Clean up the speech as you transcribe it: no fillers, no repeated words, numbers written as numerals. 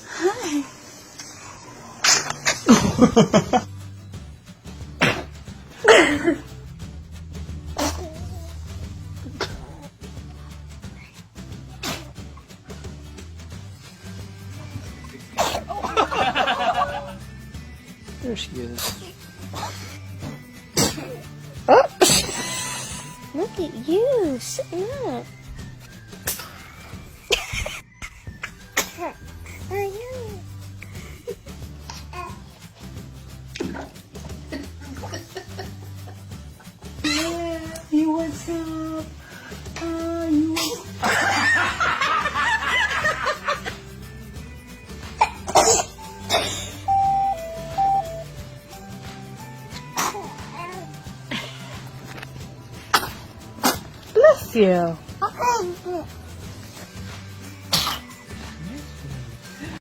Hi. There she is. Look at you sitting up. You what's up? You Bless you.